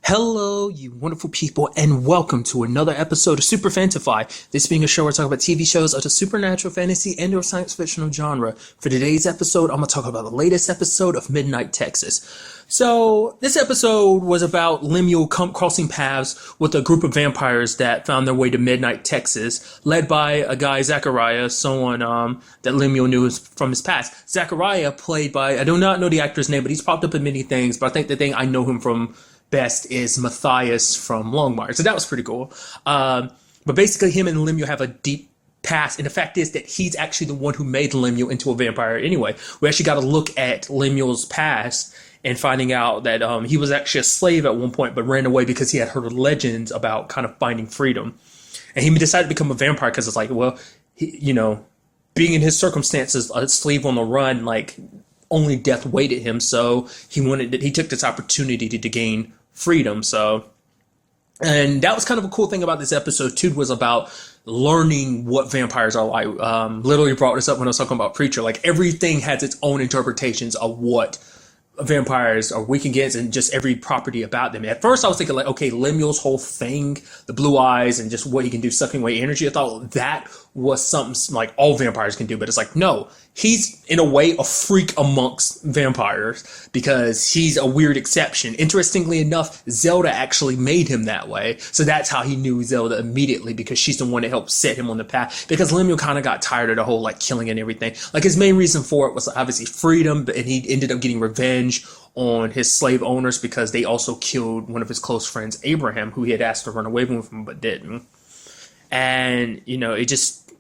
Hello, you wonderful people, and welcome to another episode of Super-Fanta-Fi. This being a show where I talk about TV shows of the supernatural, fantasy, and/or science fictional genre. For today's episode, I'm going to talk about the latest episode of Midnight Texas. So, this episode was about Lemuel crossing paths with a group of vampires that found their way to Midnight Texas, led by a guy, Zachariah, someone that Lemuel knew from his past. Zachariah, played by, I do not know the actor's name, but he's popped up in many things, but I think the thing I know him from best is Matthias from Longmire. So that was pretty cool. But basically him and Lemuel have a deep past. And the fact is that he's actually the one who made Lemuel into a vampire anyway. We actually got to look at Lemuel's past and finding out that he was actually a slave at one point, but ran away because he had heard legends about kind of finding freedom. And he decided to become a vampire because it's like, well, being in his circumstances, a slave on the run, like, only death waited him, so he took this opportunity to gain freedom. And that was kind of a cool thing about this episode too, was about learning what vampires are like. Literally brought this up when I was talking about Preacher. Like, everything has its own interpretations of what vampires are weak against, and just every property about them. At first I was thinking, like, okay, Lemuel's whole thing, the blue eyes and just what he can do, sucking away energy, I thought that was something like all vampires can do. But it's like, no, he's in a way a freak amongst vampires because he's a weird exception. Interestingly enough, Zelda actually made him that way, so that's how he knew Zelda immediately, because she's the one that helped set him on the path. Because Lemuel kind of got tired of the whole like killing and everything. Like, his main reason for it was obviously freedom, and he ended up getting revenge on his slave owners because they also killed one of his close friends, Abraham, who he had asked to run away from him but didn't. And it just,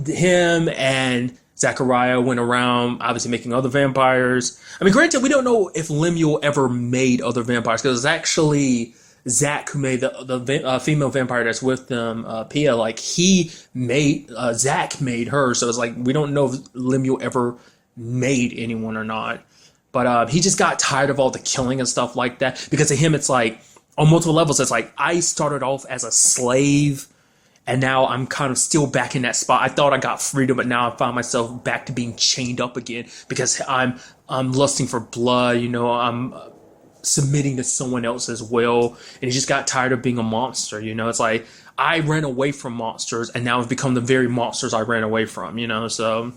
him and Zachariah went around obviously making other vampires. I mean, granted, we don't know if Lemuel ever made other vampires, because it's actually Zach who made the female vampire that's with them, Pia. Like, Zach made her, so it's like we don't know if Lemuel ever made anyone or not. But he just got tired of all the killing and stuff like that. Because to him, it's like, on multiple levels, it's like, I started off as a slave, and now I'm kind of still back in that spot. I thought I got freedom, but now I find myself back to being chained up again because I'm lusting for blood. I'm submitting to someone else's will, and he just got tired of being a monster. It's like, I ran away from monsters, and now I've become the very monsters I ran away from. So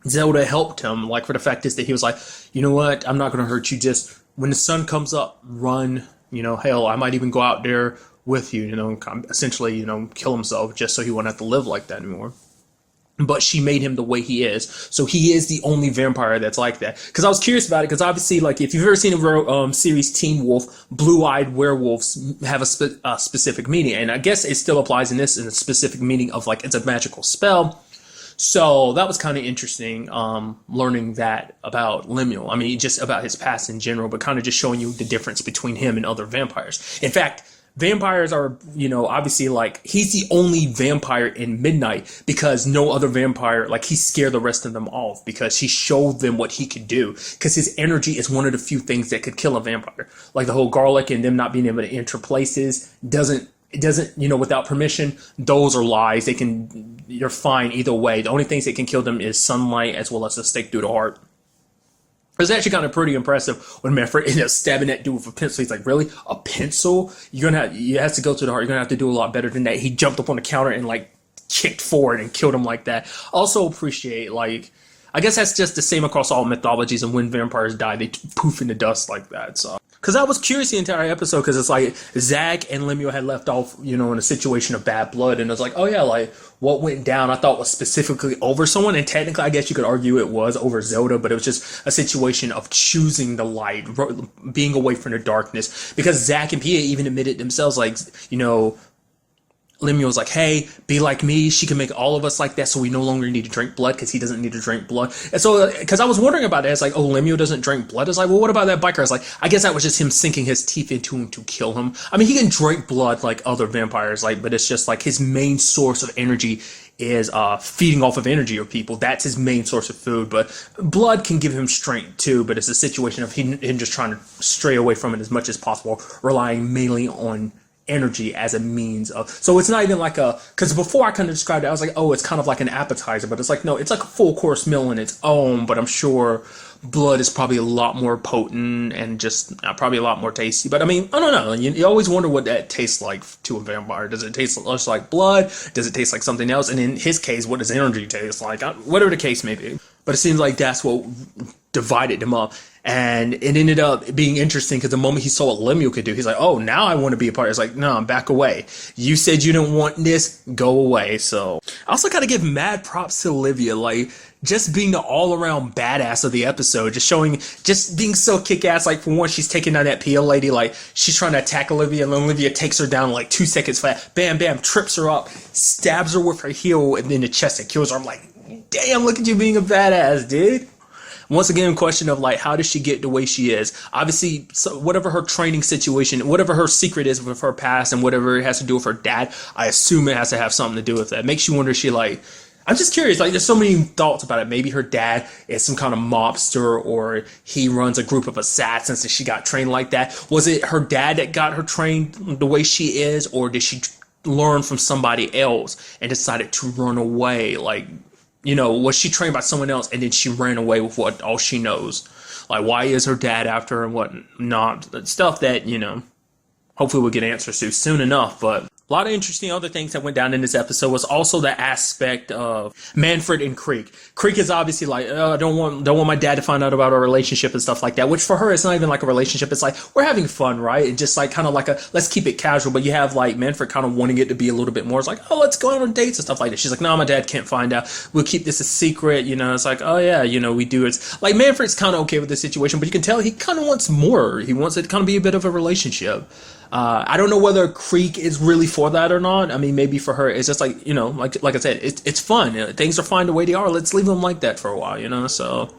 Zelda helped him. Like, for the fact is that he was like, you know what? I'm not going to hurt you. Just when the sun comes up, run. Hell, I might even go out there with you, essentially, kill himself just so he won't have to live like that anymore. But she made him the way he is. So he is the only vampire that's like that. Because I was curious about it, because obviously, like, if you've ever seen a series Teen Wolf, blue-eyed werewolves have a specific meaning. And I guess it still applies in this, in a specific meaning of, like, it's a magical spell. So that was kind of interesting, learning that about Lemuel. I mean, just about his past in general, but kind of just showing you the difference between him and other vampires. In fact, vampires are, obviously, like, he's the only vampire in Midnight because no other vampire, like, he scared the rest of them off because he showed them what he could do. Because his energy is one of the few things that could kill a vampire. Like, the whole garlic and them not being able to enter places doesn't, without permission, those are lies. You're fine either way. The only things that can kill them is sunlight as well as a stake through the heart. It was actually kind of pretty impressive when Manfred ended up stabbing that dude with a pencil. He's like, really? A pencil? You have to go to the heart. You're going to have to do a lot better than that. He jumped up on the counter and, like, kicked forward and killed him like that. Also appreciate, like, I guess that's just the same across all mythologies, and when vampires die, they poof into dust like that, so. Because I was curious the entire episode, because it's like Zach and Lemuel had left off, in a situation of bad blood, and it was like, oh yeah, like, what went down I thought was specifically over someone, and technically I guess you could argue it was over Zelda, but it was just a situation of choosing the light, being away from the darkness, because Zach and Pia even admitted themselves, like, Lemuel was like, hey, be like me. She can make all of us like that, so we no longer need to drink blood because he doesn't need to drink blood. And so, because I was wondering about it, it's like, oh, Lemuel doesn't drink blood. It's like, well, what about that biker? It's like, I guess that was just him sinking his teeth into him to kill him. I mean, he can drink blood like other vampires, like, but it's just like his main source of energy is feeding off of energy of people. That's his main source of food. But blood can give him strength too, but it's a situation of him just trying to stray away from it as much as possible, relying mainly on energy as a means of, so it's not even like because before I kind of described it, I was like, oh, it's kind of like an appetizer, but it's like, no, it's like a full course meal in its own, but I'm sure blood is probably a lot more potent and just probably a lot more tasty. But I mean, I don't know. You always wonder what that tastes like to a vampire. Does it taste just like blood? Does it taste like something else? And in his case, what does energy taste like? Whatever the case may be. But it seems like that's what divided them up. And it ended up being interesting because the moment he saw what Lemuel could do, he's like, oh, now I want to be a part. It's like, no, back away. You said you didn't want this, go away. So I also gotta give mad props to Olivia, like just being the all-around badass of the episode, just being so kick-ass. Like, for one, she's taking down that PO lady, like she's trying to attack Olivia, and Olivia takes her down like 2 seconds flat, bam, bam, trips her up, stabs her with her heel and then the chest and kills her. I'm like, damn, look at you being a badass, dude. Once again, question of like, how does she get the way she is? Obviously, so whatever her training situation, whatever her secret is with her past and whatever it has to do with her dad, I assume it has to have something to do with that. It makes you wonder, I'm just curious, like there's so many thoughts about it. Maybe her dad is some kind of mobster, or he runs a group of assassins and she got trained like that. Was it her dad that got her trained the way she is, or did she learn from somebody else and decided to run away? Like, was she trained by someone else and then she ran away with all she knows? Like, why is her dad after her and what not? Stuff that, hopefully we'll get answers to soon enough. But a lot of interesting other things that went down in this episode was also the aspect of Manfred and Creek. Creek is obviously like, oh, I don't want my dad to find out about our relationship and stuff like that, which for her, it's not even like a relationship. It's like, we're having fun, right? And just like kind of like let's keep it casual. But you have like Manfred kind of wanting it to be a little bit more. It's like, oh, let's go out on dates and stuff like that. She's like, no, my dad can't find out. We'll keep this a secret. It's like, oh yeah, we do. It's like Manfred's kind of okay with the situation, but you can tell he kind of wants more. He wants it to kind of be a bit of a relationship. I don't know whether Creek is really for that or not. I mean, maybe for her, it's just like, like I said, it's fun. Things are fine the way they are. Let's leave them like that for a while, so.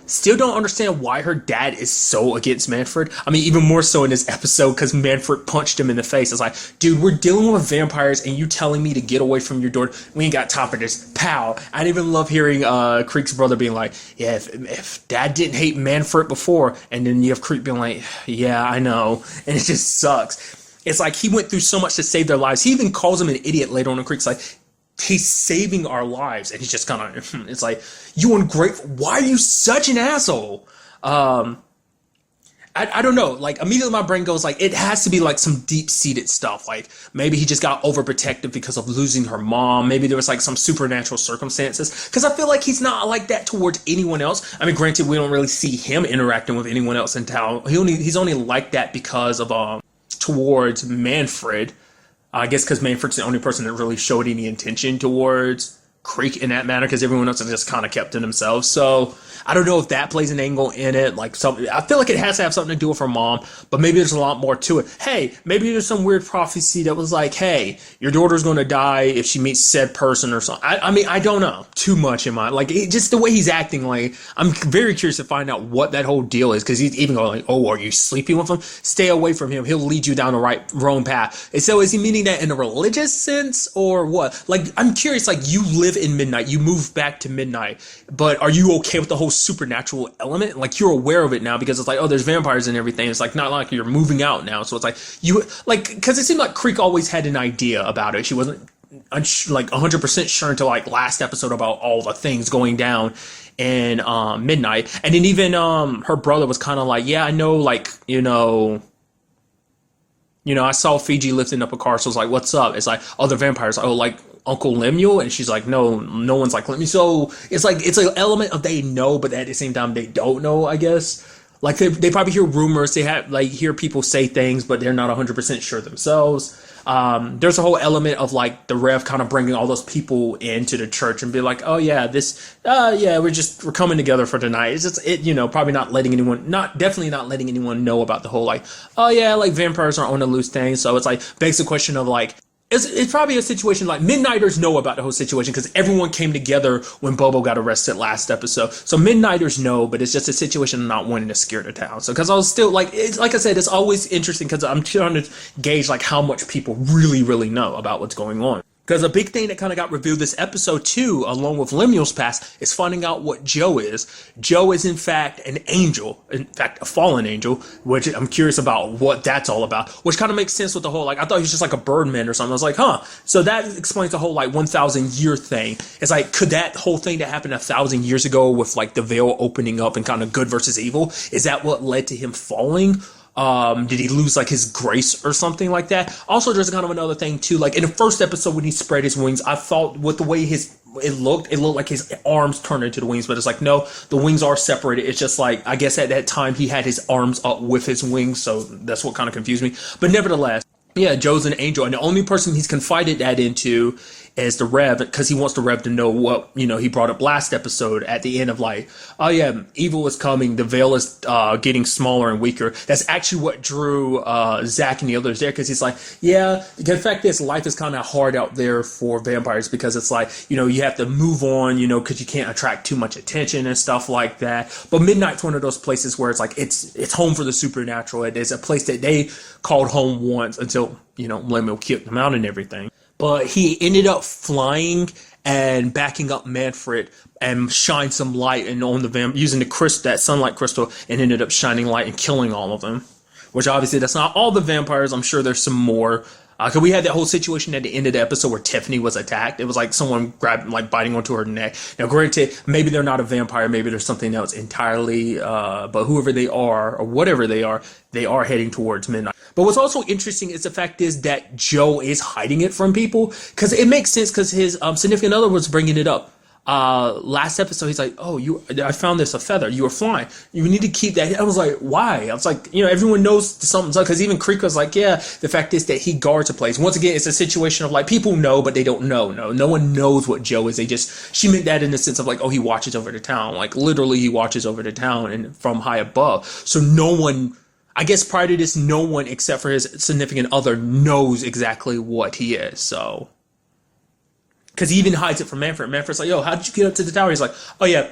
Still don't understand why her dad is so against Manfred. I mean, even more so in this episode because Manfred punched him in the face. It's like, dude, we're dealing with vampires and you telling me to get away from your daughter. We ain't got time for this. Pow. I didn't even love hearing Creek's brother being like, yeah, if dad didn't hate Manfred before, and then you have Creek being like, yeah, I know. And it just sucks. It's like he went through so much to save their lives. He even calls him an idiot later on, and Creek's like, he's saving our lives. And he's just kind of, it's like, you ungrateful. Why are you such an asshole? I don't know. Like, immediately my brain goes like, it has to be like some deep-seated stuff. Like, maybe he just got overprotective because of losing her mom. Maybe there was like some supernatural circumstances. Because I feel like he's not like that towards anyone else. I mean, granted, we don't really see him interacting with anyone else in town. He's only like that because of, towards Manfred. I guess because Manfred's the only person that really showed any intention towards Creek in that manner, because everyone else has just kind of kept to themselves. So I don't know if that plays an angle in it. Like, I feel like it has to have something to do with her mom, but maybe there's a lot more to it. Hey, maybe there's some weird prophecy that was like, hey, your daughter's going to die if she meets said person or something. I mean, I don't know too much in my, like, just the way he's acting. Like, I'm very curious to find out what that whole deal is, because he's even going like, oh, are you sleeping with him? Stay away from him. He'll lead you down the wrong path. And so is he meaning that in a religious sense or what? Like, I'm curious, like, you live in Midnight, you move back to Midnight, but are you okay with the whole supernatural element? Like, you're aware of it now because it's like, oh, there's vampires and everything. It's like not like you're moving out now. So it's like because it seemed like Creek always had an idea about it. She wasn't like 100% sure until like last episode about all the things going down in Midnight. And then even her brother was kind of like, yeah, I know, like, I saw Fiji lifting up a car, so it's like, what's up? It's like, oh, the vampires. Oh, like Uncle Lemuel? And she's like, no one's like Lemuel. So it's like, it's an element of they know, but at the same time, they don't know, I guess. Like, they probably hear rumors. They have, like, hear people say things, but they're not 100% sure themselves. There's a whole element of, like, the Rev kind of bringing all those people into the church and be like, oh, yeah, we're coming together for tonight. It's just, probably definitely not letting anyone know about the whole, like, oh, yeah, like, vampires are on the loose thing. So it's, like, begs the question of, like, it's probably a situation like Midnighters know about the whole situation because everyone came together when Bobo got arrested last episode. So Midnighters know, but it's just a situation of not wanting to scare the town. So because I was still like I said, it's always interesting because I'm trying to gauge like how much people really, really know about what's going on. Because a big thing that kind of got revealed this episode too, along with Lemuel's past, is finding out what Joe is. Joe is in fact an angel, in fact a fallen angel, which I'm curious about what that's all about. Which kind of makes sense with the whole, like, I thought he was just like a birdman or something. I was like, huh. So that explains the whole like 1,000 year thing. It's like, could that whole thing that happened 1,000 years ago with like the veil opening up and kind of good versus evil, is that what led to him falling? Did he lose like his grace or something like that? Also, there's kind of another thing too, like in the first episode when he spread his wings, I thought with the way it looked like his arms turned into the wings, but it's like, no, the wings are separated. It's just like, I guess at that time he had his arms up with his wings, so that's what kind of confused me. But nevertheless, yeah, Joe's an angel, and the only person he's confided that into is the Rev, because he wants the Rev to know what, he brought up last episode at the end of like, oh yeah, evil is coming, the veil is getting smaller and weaker. That's actually what drew Zach and the others there, because he's like, yeah, the fact is life is kind of hard out there for vampires, because it's like, you have to move on, because you can't attract too much attention and stuff like that. But Midnight's one of those places where it's like, it's home for the supernatural. It is a place that they called home once until, Lemuel kicked them out and everything. But he ended up flying and backing up Manfred and shined some light and on the using that sunlight crystal, and ended up shining light and killing all of them. Which obviously that's not all the vampires. I'm sure there's some more. Because we had that whole situation at the end of the episode where Tiffany was attacked. It was like someone biting onto her neck. Now, granted, maybe they're not a vampire. Maybe there's something else entirely. But whoever they are or whatever they are heading towards midnight. But what's also interesting is the fact is that Joe is hiding it from people. Because it makes sense, because his significant other was bringing it up. Last episode, he's like, oh, I found this a feather, you were flying, you need to keep that. I was like, why? I was like, everyone knows something's up, because even Creek was like, yeah, the fact is that he guards a place. Once again, it's a situation of like, people know, but they don't know. No one knows what Joe is. She meant that in the sense of like, oh, he watches over the town, like literally he watches over the town and from high above. So no one, I guess prior to this, no one except for his significant other knows exactly what he is. So, because he even hides it from Manfred. Manfred's like, yo, how did you get up to the tower? He's like, oh yeah,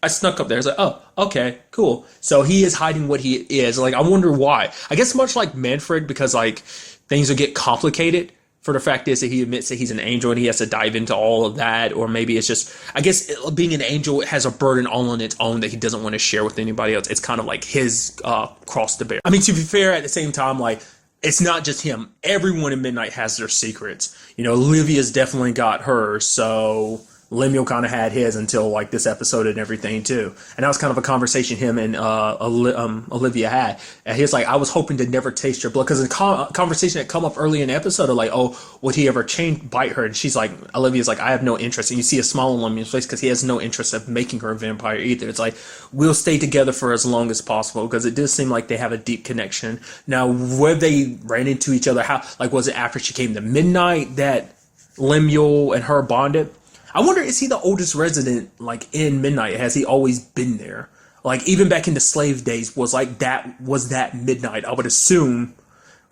I snuck up there. He's like, oh, okay, cool. So he is hiding what he is. Like, I wonder why. I guess much like Manfred, because like things will get complicated. For the fact is that he admits that he's an angel and he has to dive into all of that. Or maybe it's just, I guess being an angel has a burden all on its own that he doesn't want to share with anybody else. It's kind of like his cross to bear. I mean, to be fair, at the same time, like, it's not just him. Everyone in Midnight has their secrets. Olivia's definitely got hers, so Lemuel kind of had his until like this episode and everything too. And that was kind of a conversation him and Olivia had. And he's like, I was hoping to never taste your blood, because the conversation that come up early in the episode of like, oh, would he ever bite her? And she's like, Olivia's like, I have no interest. And you see a smile on Lemuel's face because he has no interest of making her a vampire either. It's like, we'll stay together for as long as possible, because it does seem like they have a deep connection. Now, where they ran into each other, how, like, was it after she came to Midnight that Lemuel and her bonded? I wonder, is he the oldest resident, like, in Midnight? Has he always been there? Like, even back in the slave days, was that Midnight? I would assume,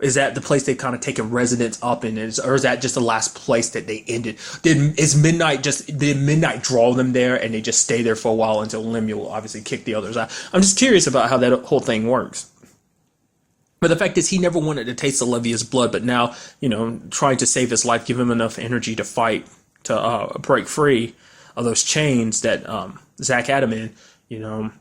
is that the place they've kind of taken residence up in? Or is that just the last place that they ended? Did Midnight draw them there and they just stay there for a while until Lemuel obviously kicked the others out? I'm just curious about how that whole thing works. But the fact is, he never wanted to taste Olivia's blood, but now, trying to save his life, give him enough energy to fight, to break free of those chains that Zach had him in,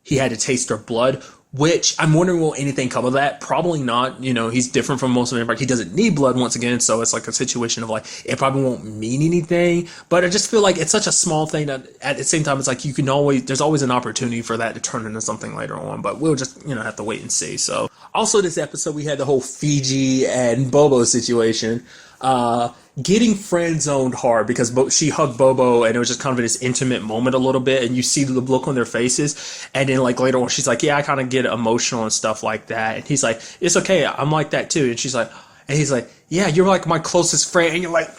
he had to taste her blood, which I'm wondering, will anything come of that? Probably not. He's different from most of them. He doesn't need blood once again, so it's like a situation of like, it probably won't mean anything, but I just feel like it's such a small thing that at the same time, it's like there's always an opportunity for that to turn into something later on, but we'll just, have to wait and see. So also this episode, we had the whole Fiji and Bobo situation. Getting friend zoned hard because she hugged Bobo and it was just kind of this intimate moment a little bit, and you see the look on their faces, and then like later on she's like, yeah, I kind of get emotional and stuff like that, and he's like, it's okay, I'm like that too, and he's like, yeah, you're like my closest friend, and you're like,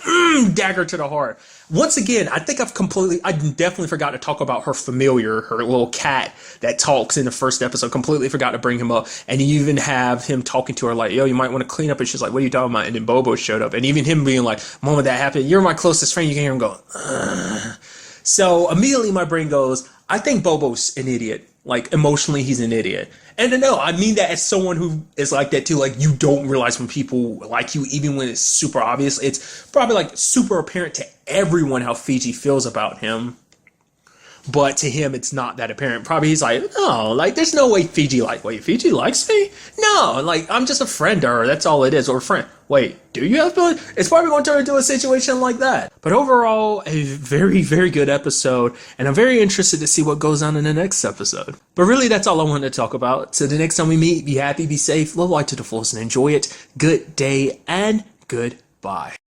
dagger to the heart. Once again, I think I definitely forgot to talk about her familiar, her little cat that talks in the first episode. Completely forgot to bring him up. And you even have him talking to her like, yo, you might want to clean up. And she's like, what are you talking about? And then Bobo showed up. And even him being like, moment that happened, you're my closest friend. You can hear him go, ugh. So immediately my brain goes, I think Bobo's an idiot. Like, emotionally, he's an idiot. And no, I mean that as someone who is like that too. Like, you don't realize when people like you, even when it's super obvious. It's probably like super apparent to everyone how Fiji feels about him. But to him, it's not that apparent. Probably he's like, no, like, there's no way Fiji wait, Fiji likes me? No, like, I'm just a friend to her. That's all it is. Or a friend. Wait, do you have feelings? It's probably going to turn into a situation like that. But overall, a very, very good episode. And I'm very interested to see what goes on in the next episode. But really, that's all I wanted to talk about. So the next time we meet, be happy, be safe, live life to the fullest, and enjoy it. Good day and goodbye.